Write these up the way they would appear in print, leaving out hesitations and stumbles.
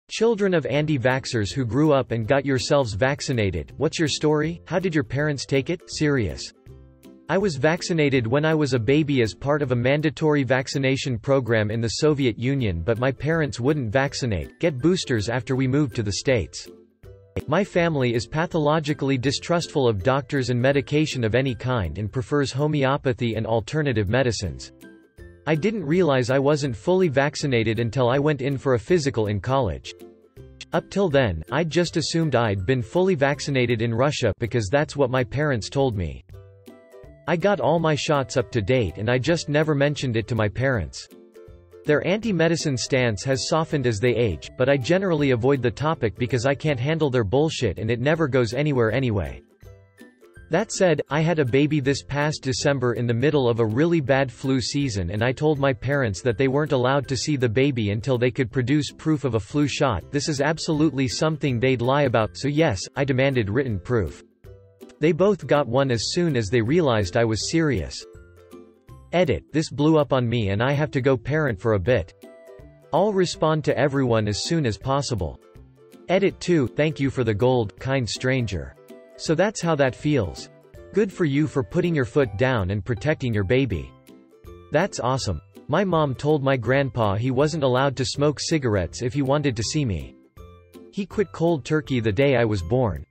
Children of anti-vaxxers who grew up and got yourselves vaccinated, what's your story? How did your parents take it? Serious. I was vaccinated when I was a baby as part of a mandatory vaccination program in the Soviet Union, but my parents wouldn't get boosters after we moved to the States. My family is pathologically distrustful of doctors and medication of any kind and prefers homeopathy and alternative medicines. I didn't realize I wasn't fully vaccinated until I went in for a physical in college. Up till then, I'd just assumed I'd been fully vaccinated in Russia because that's what my parents told me. I got all my shots up to date and I just never mentioned it to my parents. Their anti-medicine stance has softened as they age, but I generally avoid the topic because I can't handle their bullshit and it never goes anywhere anyway. That said, I had a baby this past December in the middle of a really bad flu season and I told my parents that they weren't allowed to see the baby until they could produce proof of a flu shot. This is absolutely something they'd lie about, so yes, I demanded written proof. They both got one as soon as they realized I was serious. Edit: this blew up on me and I have to go parent for a bit. I'll respond to everyone as soon as possible. Edit 2: thank you for the gold, kind stranger. So that's how that feels. Good for you for putting your foot down and protecting your baby. That's awesome. My mom told my grandpa he wasn't allowed to smoke cigarettes if he wanted to see me. He quit cold turkey the day I was born.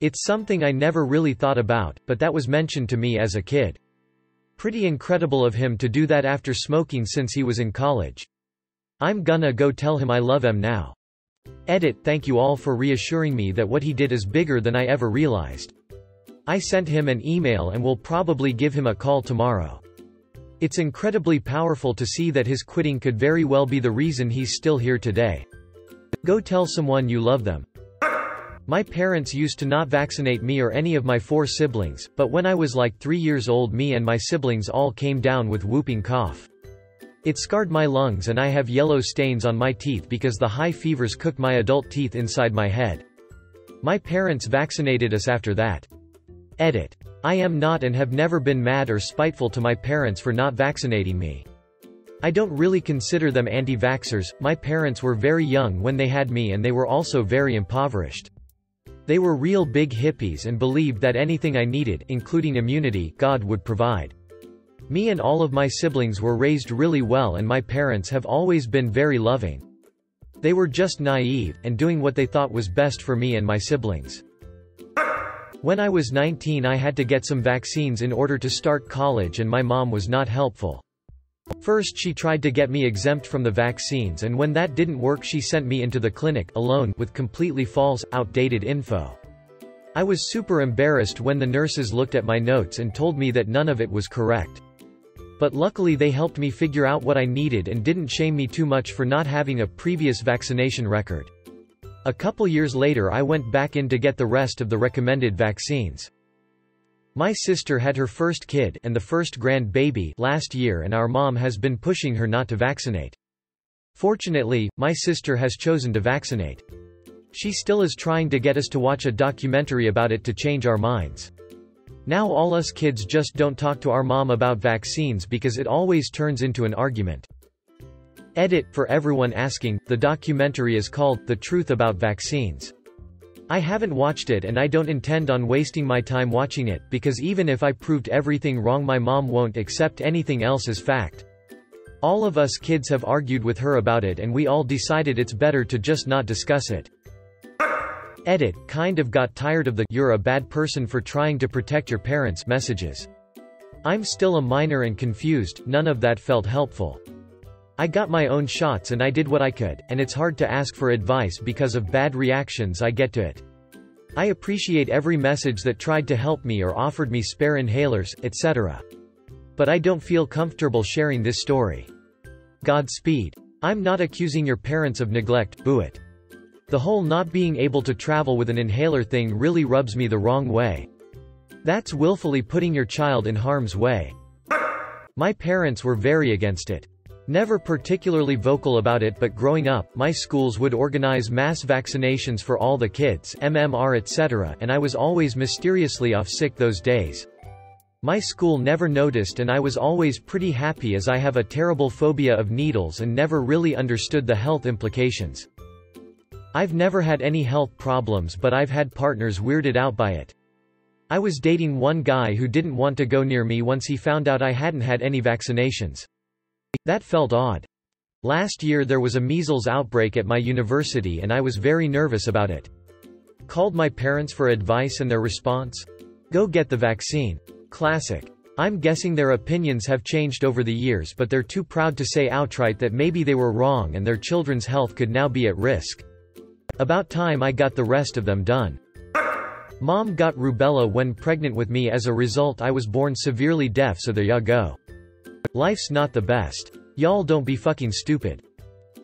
It's something I never really thought about, but that was mentioned to me as a kid. Pretty incredible of him to do that after smoking since he was in college. I'm gonna go tell him I love him now. Edit: thank you all for reassuring me that what he did is bigger than I ever realized. I sent him an email and will probably give him a call tomorrow. It's incredibly powerful to see that his quitting could very well be the reason he's still here today. Go tell someone you love them. My parents used to not vaccinate me or any of my 4 siblings, but when I was like 3 years old, me and my siblings all came down with whooping cough. It scarred my lungs and I have yellow stains on my teeth because the high fevers cooked my adult teeth inside my head. My parents vaccinated us after that. Edit: I am not and have never been mad or spiteful to my parents for not vaccinating me. I don't really consider them anti-vaxxers. My parents were very young when they had me and they were also very impoverished. They were real big hippies and believed that anything I needed, including immunity, God would provide. Me and all of my siblings were raised really well and my parents have always been very loving. They were just naive, and doing what they thought was best for me and my siblings. When I was 19 I had to get some vaccines in order to start college and my mom was not helpful. First she tried to get me exempt from the vaccines and when that didn't work she sent me into the clinic, alone, with completely false, outdated info. I was super embarrassed when the nurses looked at my notes and told me that none of it was correct. But luckily they helped me figure out what I needed and didn't shame me too much for not having a previous vaccination record. A couple years later I went back in to get the rest of the recommended vaccines. My sister had her first kid and the first grandbaby last year and our mom has been pushing her not to vaccinate. Fortunately, my sister has chosen to vaccinate. She still is trying to get us to watch a documentary about it to change our minds. Now all us kids just don't talk to our mom about vaccines because it always turns into an argument. Edit: for everyone asking, the documentary is called The Truth About Vaccines. I haven't watched it and I don't intend on wasting my time watching it, because even if I proved everything wrong my mom won't accept anything else as fact. All of us kids have argued with her about it and we all decided it's better to just not discuss it. Edit: kind of got tired of the "you're a bad person for trying to protect your parents" messages. I'm still a minor and confused, none of that felt helpful. I got my own shots and I did what I could, and it's hard to ask for advice because of bad reactions I get to it. I appreciate every message that tried to help me or offered me spare inhalers, etc. But I don't feel comfortable sharing this story. Godspeed. I'm not accusing your parents of neglect, boo it. The whole not being able to travel with an inhaler thing really rubs me the wrong way. That's willfully putting your child in harm's way. My parents were very against it. Never particularly vocal about it, but growing up, my schools would organize mass vaccinations for all the kids, MMR etc., and I was always mysteriously off sick those days. My school never noticed and I was always pretty happy as I have a terrible phobia of needles and never really understood the health implications. I've never had any health problems, but I've had partners weirded out by it. I was dating one guy who didn't want to go near me once he found out I hadn't had any vaccinations. That felt odd. Last year there was a measles outbreak at my university and I was very nervous about it. Called my parents for advice and their response? Go get the vaccine. Classic. I'm guessing their opinions have changed over the years, but they're too proud to say outright that maybe they were wrong and their children's health could now be at risk. About time I got the rest of them done. Mom got rubella when pregnant with me. As a result, I was born severely deaf, so there ya go. Life's not the best. Y'all don't be fucking stupid.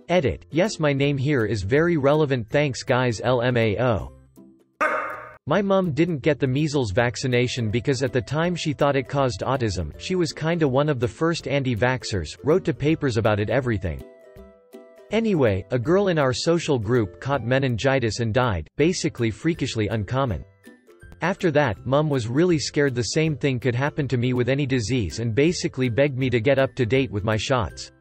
Edit. Yes, my name here is very relevant. Thanks guys. LMAO. My mum didn't get the measles vaccination because at the time she thought it caused autism. She was kinda one of the first anti-vaxxers, wrote to papers about it, everything. Anyway, a girl in our social group caught meningitis and died, basically freakishly uncommon. After that, Mum was really scared the same thing could happen to me with any disease and basically begged me to get up to date with my shots.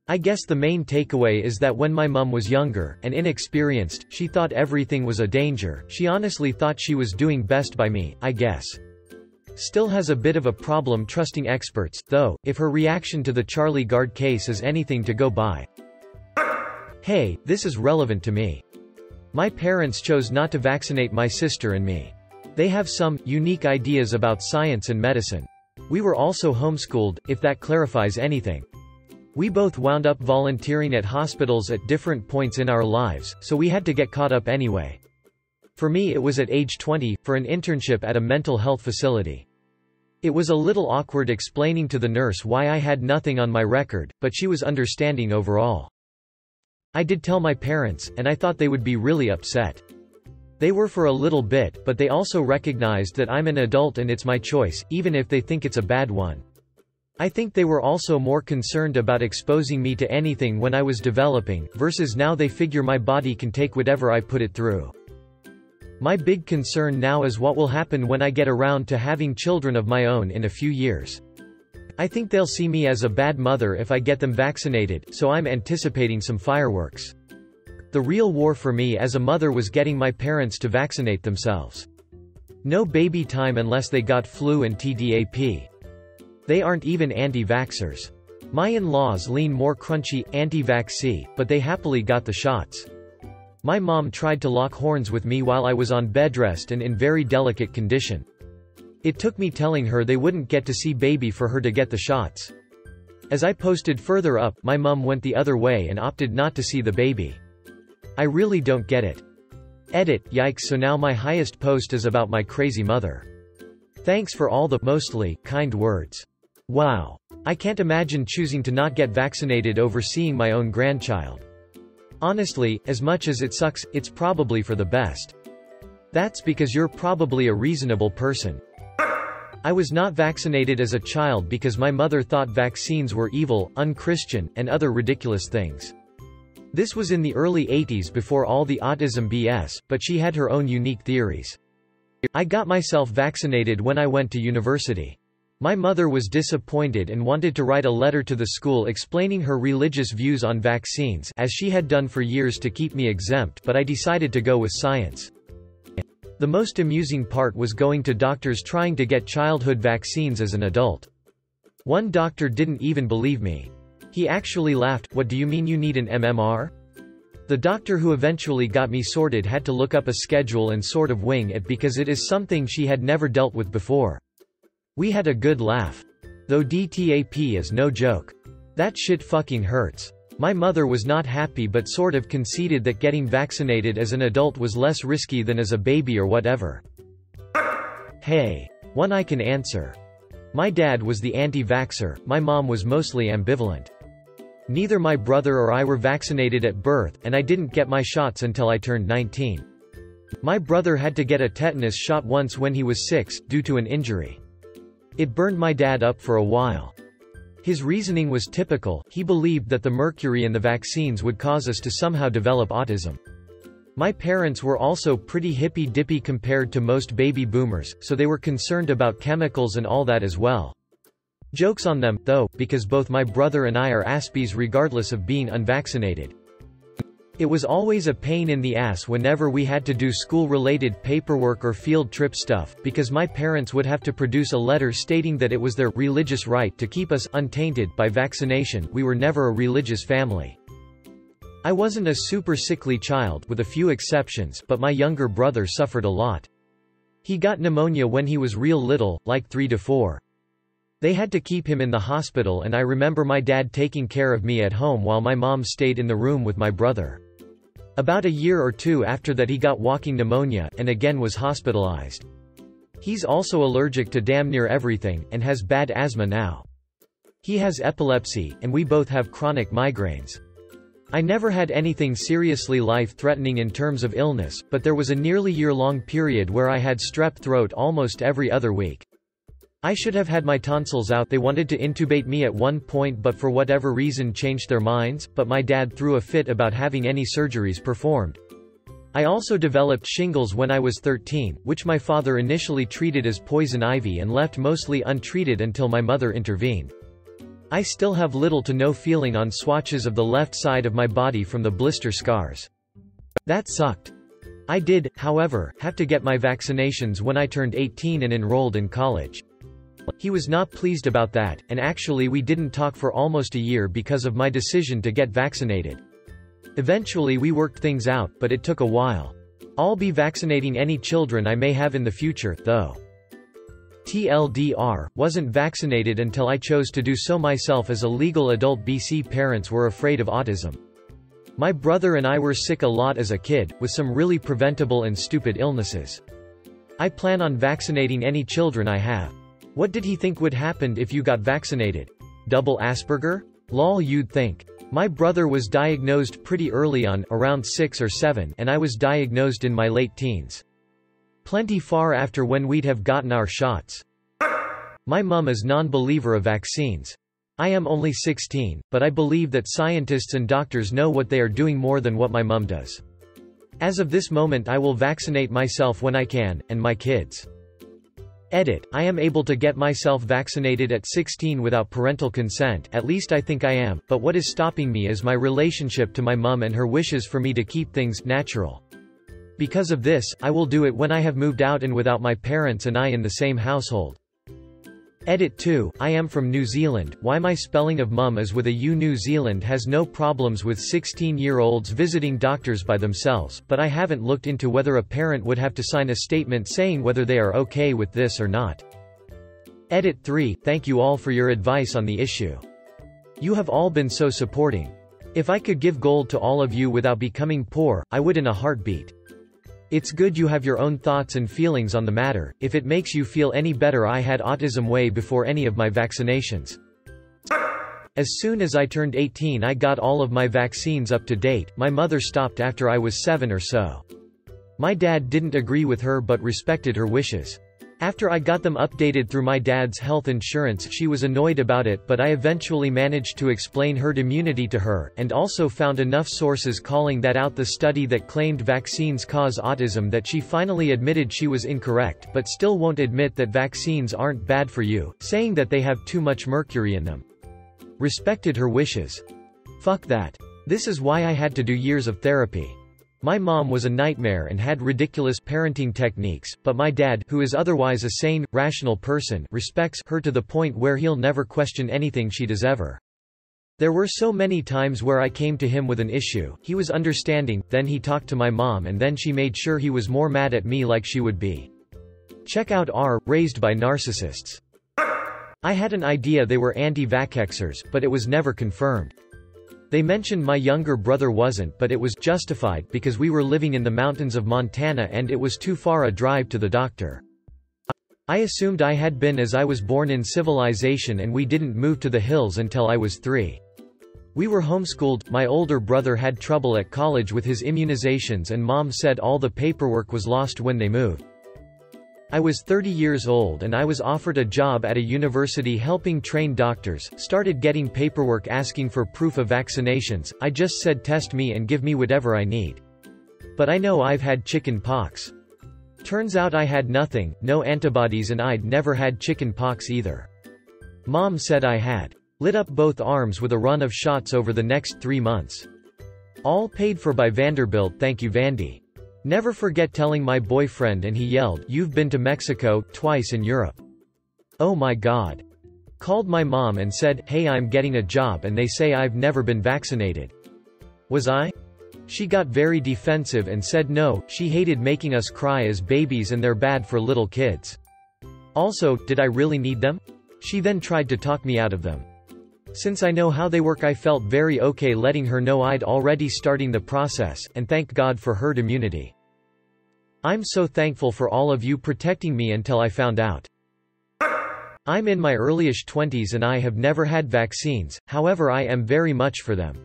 I guess the main takeaway is that when my mum was younger, and inexperienced, she thought everything was a danger. She honestly thought she was doing best by me, I guess. Still has a bit of a problem trusting experts, though, if her reaction to the Charlie Gard case is anything to go by. Hey, this is relevant to me. My parents chose not to vaccinate my sister and me. They have some unique ideas about science and medicine. We were also homeschooled, if that clarifies anything. We both wound up volunteering at hospitals at different points in our lives, so we had to get caught up anyway. For me it was at age 20, for an internship at a mental health facility. It was a little awkward explaining to the nurse why I had nothing on my record, but she was understanding overall. I did tell my parents, and I thought they would be really upset. They were for a little bit, but they also recognized that I'm an adult and it's my choice, even if they think it's a bad one. I think they were also more concerned about exposing me to anything when I was developing, versus now they figure my body can take whatever I put it through. My big concern now is what will happen when I get around to having children of my own in a few years. I think they'll see me as a bad mother if I get them vaccinated, so I'm anticipating some fireworks. The real war for me as a mother was getting my parents to vaccinate themselves. No baby time unless they got flu and TDAP. They aren't even anti-vaxxers. My in-laws lean more crunchy, anti-vaxxy, but they happily got the shots. My mom tried to lock horns with me while I was on bedrest and in very delicate condition. It took me telling her they wouldn't get to see baby for her to get the shots. As I posted further up, my mum went the other way and opted not to see the baby. I really don't get it. Edit. Yikes. So now my highest post is about my crazy mother. Thanks for all the, mostly, kind words. Wow. I can't imagine choosing to not get vaccinated over seeing my own grandchild. Honestly, as much as it sucks, it's probably for the best. That's because you're probably a reasonable person. I was not vaccinated as a child because my mother thought vaccines were evil, unchristian, and other ridiculous things. This was in the early 80s before all the autism BS, but she had her own unique theories. I got myself vaccinated when I went to university. My mother was disappointed and wanted to write a letter to the school explaining her religious views on vaccines, as she had done for years to keep me exempt, but I decided to go with science. The most amusing part was going to doctors trying to get childhood vaccines as an adult. One doctor didn't even believe me. He actually laughed. What do you mean you need an MMR? The doctor who eventually got me sorted had to look up a schedule and sort of wing it because it is something she had never dealt with before. We had a good laugh. Though DTAP is no joke. That shit fucking hurts. My mother was not happy but sort of conceded that getting vaccinated as an adult was less risky than as a baby or whatever. Hey. One I can answer. My dad was the anti-vaxxer, my mom was mostly ambivalent. Neither my brother or I were vaccinated at birth, and I didn't get my shots until I turned 19. My brother had to get a tetanus shot once when he was 6, due to an injury. It burned my dad up for a while. His reasoning was typical. He believed that the mercury in the vaccines would cause us to somehow develop autism. My parents were also pretty hippy-dippy compared to most baby boomers, so they were concerned about chemicals and all that as well. Joke's on them, though, because both my brother and I are Aspies regardless of being unvaccinated. It was always a pain in the ass whenever we had to do school-related paperwork or field trip stuff, because my parents would have to produce a letter stating that it was their religious right to keep us untainted by vaccination. We were never a religious family. I wasn't a super sickly child, with a few exceptions, but my younger brother suffered a lot. He got pneumonia when he was real little, like 3 to 4. They had to keep him in the hospital, and I remember my dad taking care of me at home while my mom stayed in the room with my brother. About a year or two after that he got walking pneumonia, and again was hospitalized. He's also allergic to damn near everything, and has bad asthma now. He has epilepsy, and we both have chronic migraines. I never had anything seriously life-threatening in terms of illness, but there was a nearly year-long period where I had strep throat almost every other week. I should have had my tonsils out. They wanted to intubate me at one point, but for whatever reason changed their minds, but my dad threw a fit about having any surgeries performed. I also developed shingles when I was 13, which my father initially treated as poison ivy and left mostly untreated until my mother intervened. I still have little to no feeling on swatches of the left side of my body from the blister scars. That sucked. I did, however, have to get my vaccinations when I turned 18 and enrolled in college. He was not pleased about that, and actually we didn't talk for almost a year because of my decision to get vaccinated. Eventually we worked things out, but it took a while. I'll be vaccinating any children I may have in the future, though. TLDR, wasn't vaccinated until I chose to do so myself as a legal adult. BC parents were afraid of autism. My brother and I were sick a lot as a kid, with some really preventable and stupid illnesses. I plan on vaccinating any children I have. What did he think would happen if you got vaccinated? Double Asperger? Lol, you'd think. My brother was diagnosed pretty early on, around 6 or 7, and I was diagnosed in my late teens. Plenty far after when we'd have gotten our shots. My mum is non-believer of vaccines. I am only 16, but I believe that scientists and doctors know what they are doing more than what my mum does. As of this moment I will vaccinate myself when I can, and my kids. Edit. I am able to get myself vaccinated at 16 without parental consent, at least I think I am, but what is stopping me is my relationship to my mum and her wishes for me to keep things natural. Because of this, I will do it when I have moved out and without my parents and I in the same household. Edit 2. I am from New Zealand. Why my spelling of mum is with a U. New Zealand has no problems with 16-year-olds visiting doctors by themselves, but I haven't looked into whether a parent would have to sign a statement saying whether they are okay with this or not. Edit 3. Thank you all for your advice on the issue. You have all been so supporting. If I could give gold to all of you without becoming poor, I would in a heartbeat. It's good you have your own thoughts and feelings on the matter. If it makes you feel any better, I had autism way before any of my vaccinations. As soon as I turned 18 I got all of my vaccines up to date. My mother stopped after I was 7 or so. My dad didn't agree with her but respected her wishes. After I got them updated through my dad's health insurance she was annoyed about it, but I eventually managed to explain herd immunity to her, and also found enough sources calling that out, the study that claimed vaccines cause autism, that she finally admitted she was incorrect, but still won't admit that vaccines aren't bad for you, saying that they have too much mercury in them. Respected her wishes. Fuck that. This is why I had to do years of therapy. My mom was a nightmare and had ridiculous parenting techniques, but my dad, who is otherwise a sane, rational person, respects her to the point where he'll never question anything she does ever. There were so many times where I came to him with an issue, he was understanding, then he talked to my mom and then she made sure he was more mad at me like she would be. Check out R, Raised by Narcissists. I had an idea they were anti-Vaxxers, but it was never confirmed. They mentioned my younger brother wasn't, but it was justified because we were living in the mountains of Montana and it was too far a drive to the doctor. I assumed I had been, as I was born in civilization and we didn't move to the hills until I was 3. We were homeschooled. My older brother had trouble at college with his immunizations and mom said all the paperwork was lost when they moved. I was 30 years old and I was offered a job at a university helping train doctors, started getting paperwork asking for proof of vaccinations. I just said test me and give me whatever I need. But I know I've had chicken pox. Turns out I had nothing, no antibodies, and I'd never had chicken pox either. Mom said I had. Lit up both arms with a run of shots over the next 3 months. All paid for by Vanderbilt, thank you Vandy. Never forget telling my boyfriend and he yelled, "You've been to Mexico, twice in Europe." Oh my God. Called my mom and said, "Hey, I'm getting a job and they say I've never been vaccinated. Was I?" She got very defensive and said no, she hated making us cry as babies and they're bad for little kids. Also, did I really need them? She then tried to talk me out of them. Since I know how they work, I felt very okay letting her know I'd already starting the process, and thank God for herd immunity. I'm so thankful for all of you protecting me until I found out. I'm in my earlyish 20s and I have never had vaccines, however I am very much for them.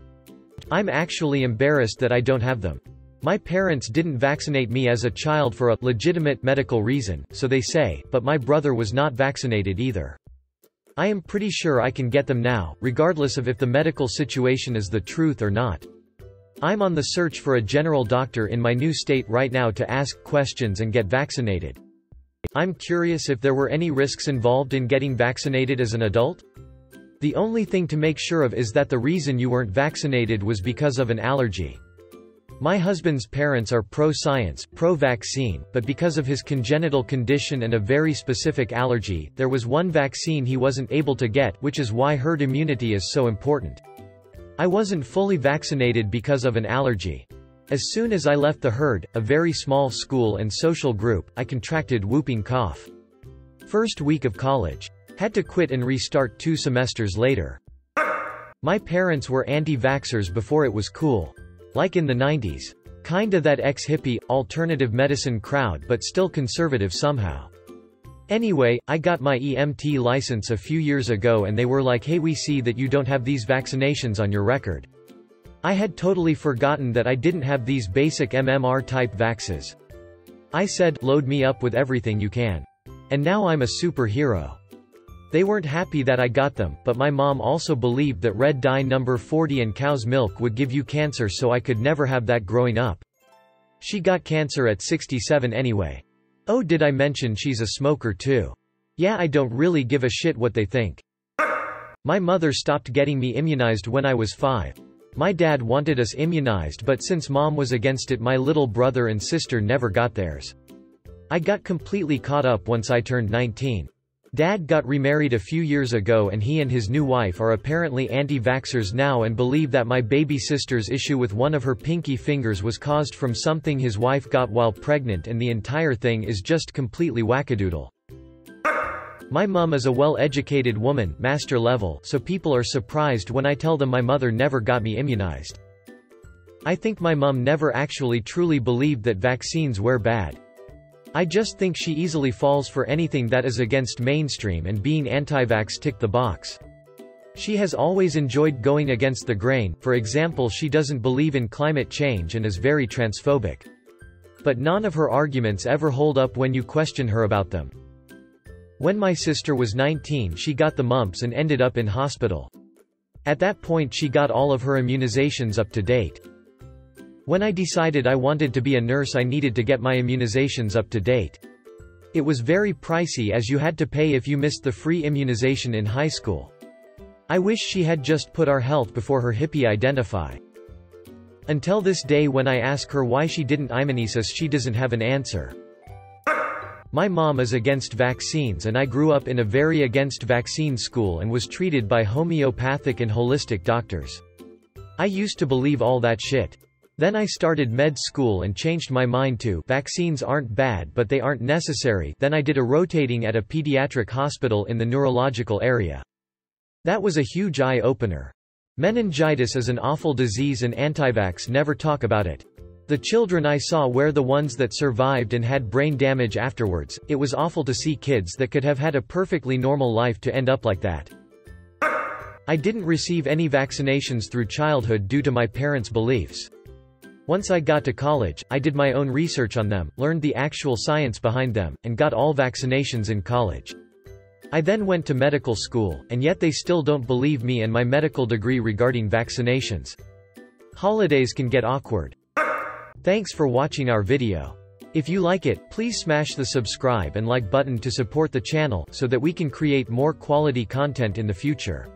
I'm actually embarrassed that I don't have them. My parents didn't vaccinate me as a child for a legitimate medical reason, so they say, but my brother was not vaccinated either. I am pretty sure I can get them now, regardless of if the medical situation is the truth or not. I'm on the search for a general doctor in my new state right now to ask questions and get vaccinated. I'm curious if there were any risks involved in getting vaccinated as an adult? The only thing to make sure of is that the reason you weren't vaccinated was because of an allergy. My husband's parents are pro-science, pro-vaccine, but because of his congenital condition and a very specific allergy, there was one vaccine he wasn't able to get, which is why herd immunity is so important. I wasn't fully vaccinated because of an allergy. As soon as I left the herd, a very small school and social group, I contracted whooping cough. First week of college. Had to quit and restart 2 semesters later. My parents were anti-vaxxers before it was cool. Like in the 90s. Kinda that ex-hippie, alternative medicine crowd but still conservative somehow. Anyway, I got my EMT license a few years ago and they were like, "Hey, we see that you don't have these vaccinations on your record." I had totally forgotten that I didn't have these basic MMR-type vaxes. I said, "Load me up with everything you can." And now I'm a superhero. They weren't happy that I got them, but my mom also believed that red dye number 40 in cow's milk would give you cancer, so I could never have that growing up. She got cancer at 67 anyway. Oh, did I mention she's a smoker too? Yeah, I don't really give a shit what they think. My mother stopped getting me immunized when I was 5. My dad wanted us immunized, but since mom was against it, my little brother and sister never got theirs. I got completely caught up once I turned 19. Dad got remarried a few years ago and he and his new wife are apparently anti-vaxxers now and believe that my baby sister's issue with one of her pinky fingers was caused from something his wife got while pregnant, and the entire thing is just completely wackadoodle. My mum is a well-educated woman, master level, so people are surprised when I tell them my mother never got me immunized. I think my mum never actually truly believed that vaccines were bad. I just think she easily falls for anything that is against mainstream, and being anti-vax ticked the box. She has always enjoyed going against the grain. For example, she doesn't believe in climate change and is very transphobic. But none of her arguments ever hold up when you question her about them. When my sister was 19, she got the mumps and ended up in hospital. At that point she got all of her immunizations up to date. When I decided I wanted to be a nurse, I needed to get my immunizations up to date. It was very pricey as you had to pay if you missed the free immunization in high school. I wish she had just put our health before her hippie identify. Until this day, when I ask her why she didn't immunize us, she doesn't have an answer. My mom is against vaccines and I grew up in a very against vaccine school and was treated by homeopathic and holistic doctors. I used to believe all that shit. Then I started med school and changed my mind to vaccines aren't bad but they aren't necessary. Then I did a rotating at a pediatric hospital in the neurological area. That was a huge eye-opener. Meningitis is an awful disease and anti-vax never talk about it. The children I saw were the ones that survived and had brain damage afterwards. It was awful to see kids that could have had a perfectly normal life to end up like that. I didn't receive any vaccinations through childhood due to my parents' beliefs. Once I got to college, I did my own research on them, learned the actual science behind them, and got all vaccinations in college. I then went to medical school, and yet they still don't believe me and my medical degree regarding vaccinations. Holidays can get awkward. Thanks for watching our video. If you like it, please smash the subscribe and like button to support the channel so that we can create more quality content in the future.